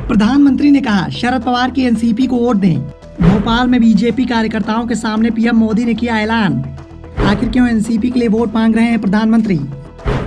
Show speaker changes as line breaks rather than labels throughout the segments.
प्रधानमंत्री ने कहा शरद पवार की एनसीपी को वोट दें। भोपाल में बीजेपी कार्यकर्ताओं के सामने पीएम मोदी ने किया ऐलान। आखिर क्यों एनसीपी के लिए वोट मांग रहे हैं प्रधानमंत्री?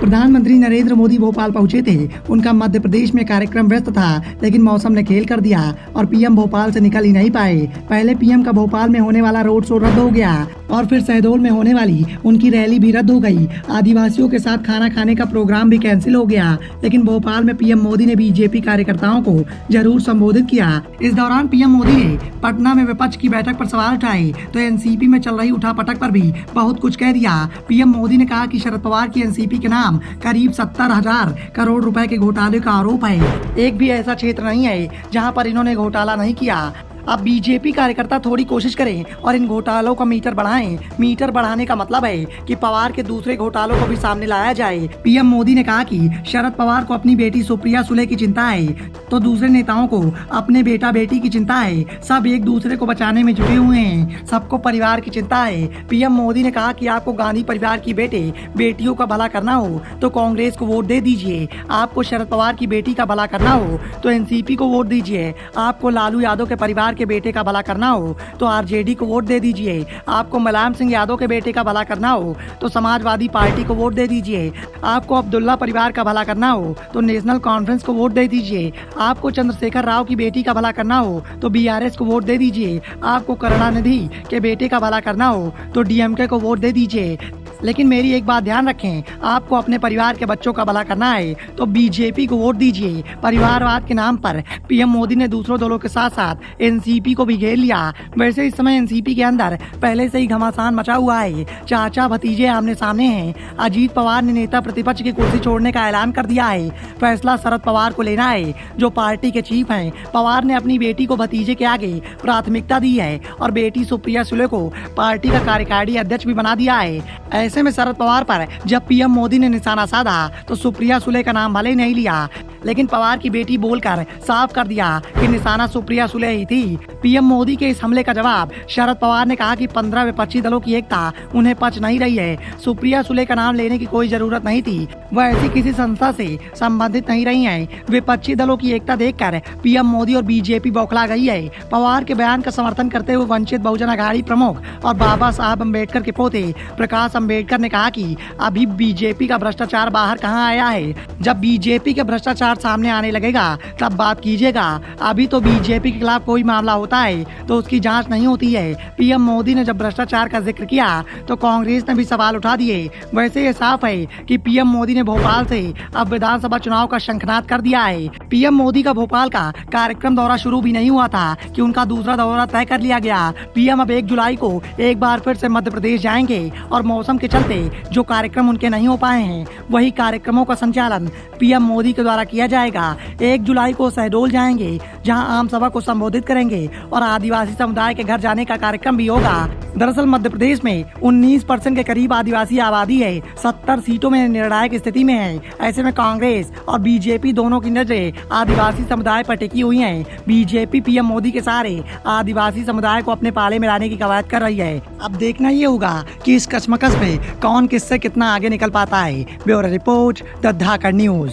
प्रधानमंत्री नरेंद्र मोदी भोपाल पहुंचे थे। उनका मध्य प्रदेश में कार्यक्रम व्यस्त था, लेकिन मौसम ने खेल कर दिया और पीएम भोपाल से निकल ही नहीं पाए। पहले पीएम का भोपाल में होने वाला रोड शो रद्द हो गया और फिर शहडोल में होने वाली उनकी रैली भी रद्द हो गई। आदिवासियों के साथ खाना खाने का प्रोग्राम भी कैंसिल हो गया, लेकिन भोपाल में पीएम मोदी ने बीजेपी कार्यकर्ताओं को जरूर संबोधित किया। इस दौरान पीएम मोदी ने पटना में विपक्ष की बैठक पर सवाल उठाए तो एनसीपी में चल रही उठापटक पर भी बहुत कुछ कह दिया। पीएम मोदी ने कहा कि शरद पवार की एनसीपी के नाम करीब 70,000 करोड़ रुपए के घोटाले का आरोप है। एक भी ऐसा क्षेत्र नहीं है जहां पर इन्होंने घोटाला नहीं किया। अब बीजेपी कार्यकर्ता थोड़ी कोशिश करें और इन घोटालों का मीटर बढ़ाएं। मीटर बढ़ाने का मतलब है कि पवार के दूसरे घोटालों को भी सामने लाया जाए। पीएम मोदी ने कहा कि शरद पवार को अपनी बेटी सुप्रिया सुले की चिंता है तो दूसरे नेताओं को अपने बेटा बेटी की चिंता है। सब एक दूसरे को बचाने में जुटे हुए हैं, सबको परिवार की चिंता है। पीएम मोदी ने कहा कि आपको गांधी परिवार की बेटे बेटियों का भला करना हो तो कांग्रेस को वोट दे दीजिए। आपको शरद पवार की बेटी का भला करना हो तो एनसीपी को वोट दीजिए। आपको लालू यादव के परिवार के बेटे का भला करना हो तो आरजेडी को वोट दे दीजिए। आपको मुलायम सिंह यादव के बेटे का भला करना हो तो समाजवादी पार्टी को वोट दे दीजिए। आपको अब्दुल्ला परिवार का भला करना हो तो नेशनल कॉन्फ्रेंस को वोट दे दीजिए। आपको चंद्रशेखर राव की बेटी का भला करना हो तो बीआरएस को वोट दे दीजिए। आपको करुणानिधि के बेटे का भला करना हो तो डीएमके को वोट दे दीजिए। लेकिन मेरी एक बात ध्यान रखें, आपको अपने परिवार के बच्चों का भला करना है तो बीजेपी को वोट दीजिए। परिवारवाद के नाम पर पीएम मोदी ने दूसरों दलों के साथ साथ एनसीपी को भी घेर लिया। वैसे इस समय एनसीपी के अंदर पहले से ही घमासान मचा हुआ है। चाचा भतीजे आमने सामने हैं। अजीत पवार ने नेता प्रतिपक्ष की कुर्सी छोड़ने का ऐलान कर दिया है। फैसला शरद पवार को लेना है जो पार्टी के चीफ हैं। पवार ने अपनी बेटी को भतीजे के आगे प्राथमिकता दी है और बेटी सुप्रिया सुले को पार्टी का कार्यकारी अध्यक्ष भी बना दिया है। ऐसे में शरद पवार पर जब पीएम मोदी ने निशाना साधा तो सुप्रिया सुले का नाम भले नहीं लिया, लेकिन पवार की बेटी बोलकर साफ कर दिया कि निशाना सुप्रिया सुले ही थी। पीएम मोदी के इस हमले का जवाब शरद पवार ने कहा कि 15 विपक्षी दलों की एकता उन्हें पच नहीं रही है। सुप्रिया सुले का नाम लेने की कोई जरूरत नहीं थी, वह ऐसी किसी संस्था से संबंधित नहीं रही हैं। विपक्षी दलों की एकता देखकर पीएम मोदी और बीजेपी बौखला गई है। पवार के बयान का समर्थन करते हुए वंचित बहुजन अघाड़ी प्रमुख और बाबा साहब अम्बेडकर के पोते प्रकाश अम्बेडकर ने कहा कि अभी बीजेपी का भ्रष्टाचार बाहर कहाँ आया है। जब बीजेपी के भ्रष्टाचार सामने आने लगेगा तब बात कीजिएगा। अभी तो बीजेपी के खिलाफ कोई मामला होता है तो उसकी जांच नहीं होती है। पीएम मोदी ने जब भ्रष्टाचार का जिक्र किया तो कांग्रेस ने भी सवाल उठा दिए। वैसे ये साफ है कि पीएम मोदी ने भोपाल से अब विधानसभा चुनाव का शंखनाद कर दिया है। पीएम मोदी का भोपाल का कार्यक्रम दौरा शुरू भी नहीं हुआ था कि उनका दूसरा दौरा तय कर लिया गया। पीएम अब 1 जुलाई को एक बार फिर से मध्य प्रदेश जाएंगे और मौसम के चलते जो कार्यक्रम उनके नहीं हो पाए हैं वही कार्यक्रमों का संचालन पीएम मोदी के द्वारा किया जाएगा। 1 जुलाई को शहडोल जाएंगे जहां आम सभा को संबोधित करेंगे और आदिवासी समुदाय के घर जाने का कार्यक्रम भी होगा। दरअसल मध्य प्रदेश में 19% के करीब आदिवासी आबादी है। 70 सीटों में निर्णायक स्थिति में है। ऐसे में कांग्रेस और बीजेपी दोनों की नजरें आदिवासी समुदाय पर टिकी हुई हैं। बीजेपी पीएम मोदी के सहारे आदिवासी समुदाय को अपने पाले में लाने की कवायद कर रही है। अब देखना ये होगा कि इस कशमकश में कौन किससे कितना आगे निकल पाता है। Bureau report the Dhakad news.